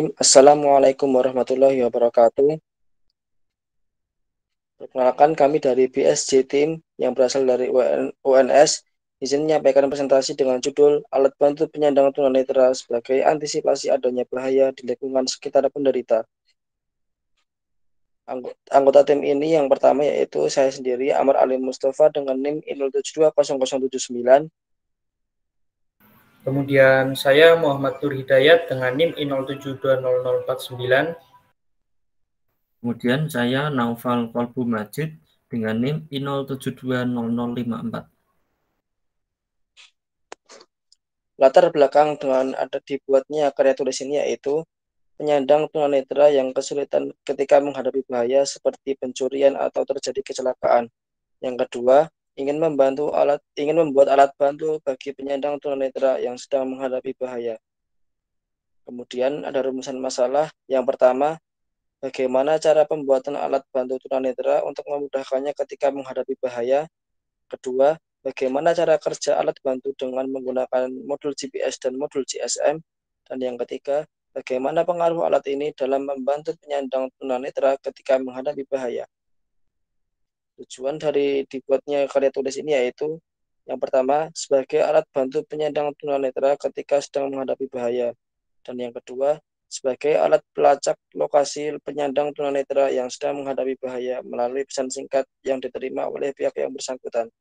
Assalamualaikum warahmatullahi wabarakatuh. Perkenalkan, kami dari BSJ Team yang berasal dari UNS. Izin menyampaikan presentasi dengan judul Alat Bantu Penyandang Tunanetra sebagai Antisipasi Adanya Bahaya di Lingkungan Sekitar Penderita. Anggota tim ini yang pertama yaitu saya sendiri, Amar Ali Mustafa dengan NIM 07200079. Kemudian saya Muhammad Nur Hidayat dengan NIM 07200049. Kemudian saya Naufal Kolbu Majid dengan NIM 07200054. Latar belakang dengan ada dibuatnya karya tulis ini yaitu penyandang tunanetra yang kesulitan ketika menghadapi bahaya seperti pencurian atau terjadi kecelakaan. Yang kedua, ingin membuat alat bantu bagi penyandang tunanetra yang sedang menghadapi bahaya. Kemudian ada rumusan masalah. Yang pertama, bagaimana cara pembuatan alat bantu tunanetra untuk memudahkannya ketika menghadapi bahaya. Kedua, bagaimana cara kerja alat bantu dengan menggunakan modul GPS dan modul GSM. Dan yang ketiga, bagaimana pengaruh alat ini dalam membantu penyandang tunanetra ketika menghadapi bahaya. Tujuan dari dibuatnya karya tulis ini yaitu yang pertama, sebagai alat bantu penyandang tunanetra ketika sedang menghadapi bahaya. Dan yang kedua, sebagai alat pelacak lokasi penyandang tunanetra yang sedang menghadapi bahaya melalui pesan singkat yang diterima oleh pihak yang bersangkutan.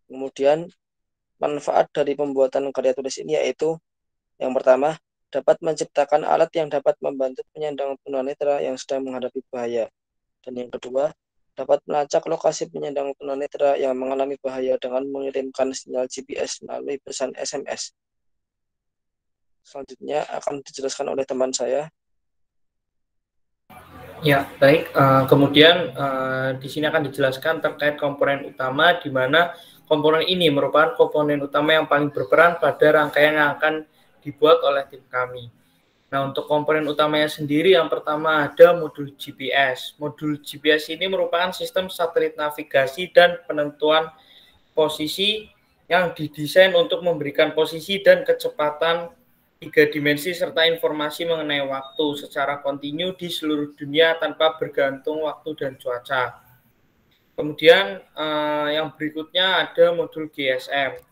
Kemudian, manfaat dari pembuatan karya tulis ini yaitu yang pertama, dapat menciptakan alat yang dapat membantu penyandang tunanetra yang sedang menghadapi bahaya. Dan yang kedua, dapat melacak lokasi penyandang tunanetra yang mengalami bahaya dengan mengirimkan sinyal GPS melalui pesan SMS. Selanjutnya akan dijelaskan oleh teman saya. Ya, baik. Kemudian di sini akan dijelaskan terkait komponen utama, di mana komponen ini merupakan komponen utama yang paling berperan pada rangkaian yang akan dibuat oleh tim kami. Nah, untuk komponen utamanya sendiri, yang pertama ada modul GPS. Modul GPS ini merupakan sistem satelit navigasi dan penentuan posisi yang didesain untuk memberikan posisi dan kecepatan 3 dimensi serta informasi mengenai waktu secara kontinu di seluruh dunia tanpa bergantung waktu dan cuaca. Kemudian yang berikutnya ada modul GSM.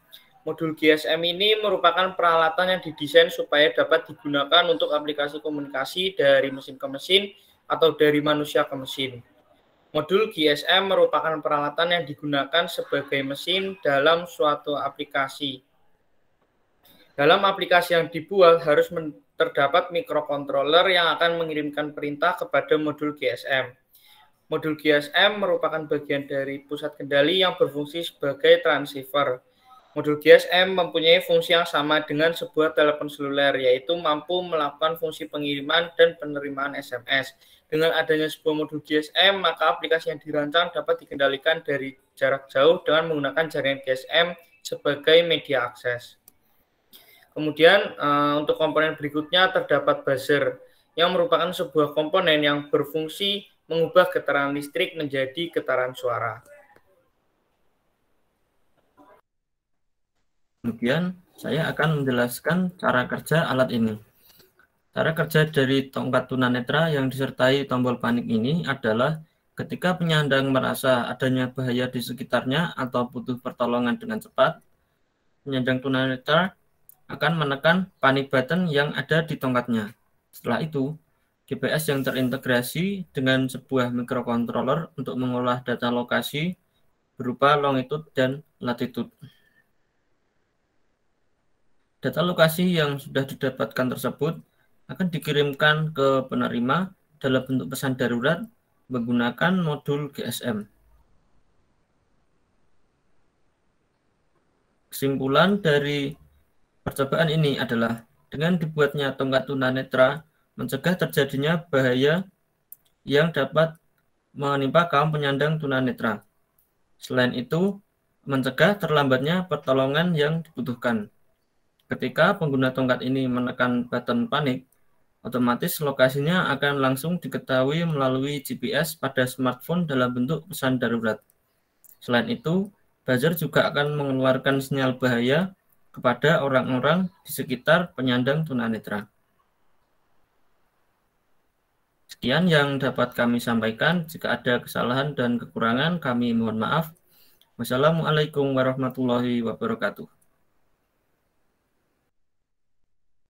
Modul GSM ini merupakan peralatan yang didesain supaya dapat digunakan untuk aplikasi komunikasi dari mesin ke mesin atau dari manusia ke mesin. Modul GSM merupakan peralatan yang digunakan sebagai mesin dalam suatu aplikasi. Dalam aplikasi yang dibuat harus terdapat mikrokontroler yang akan mengirimkan perintah kepada modul GSM. Modul GSM merupakan bagian dari pusat kendali yang berfungsi sebagai transceiver. Modul GSM mempunyai fungsi yang sama dengan sebuah telepon seluler, yaitu mampu melakukan fungsi pengiriman dan penerimaan SMS. Dengan adanya sebuah modul GSM, maka aplikasi yang dirancang dapat dikendalikan dari jarak jauh dengan menggunakan jaringan GSM sebagai media akses. Kemudian untuk komponen berikutnya terdapat buzzer, yang merupakan sebuah komponen yang berfungsi mengubah getaran listrik menjadi getaran suara. Kemudian saya akan menjelaskan cara kerja alat ini. Cara kerja dari tongkat tunanetra yang disertai tombol panik ini adalah ketika penyandang merasa adanya bahaya di sekitarnya atau butuh pertolongan dengan cepat, penyandang tunanetra akan menekan panik button yang ada di tongkatnya. Setelah itu, GPS yang terintegrasi dengan sebuah microcontroller untuk mengolah data lokasi berupa longitude dan latitude. Data lokasi yang sudah didapatkan tersebut akan dikirimkan ke penerima dalam bentuk pesan darurat menggunakan modul GSM. Kesimpulan dari percobaan ini adalah dengan dibuatnya tongkat tunanetra mencegah terjadinya bahaya yang dapat menimpa kaum penyandang tunanetra. Selain itu, mencegah terlambatnya pertolongan yang dibutuhkan. Ketika pengguna tongkat ini menekan button panik, otomatis lokasinya akan langsung diketahui melalui GPS pada smartphone dalam bentuk pesan darurat. Selain itu, buzzer juga akan mengeluarkan sinyal bahaya kepada orang-orang di sekitar penyandang tunanetra. Sekian yang dapat kami sampaikan. Jika ada kesalahan dan kekurangan, kami mohon maaf. Wassalamualaikum warahmatullahi wabarakatuh.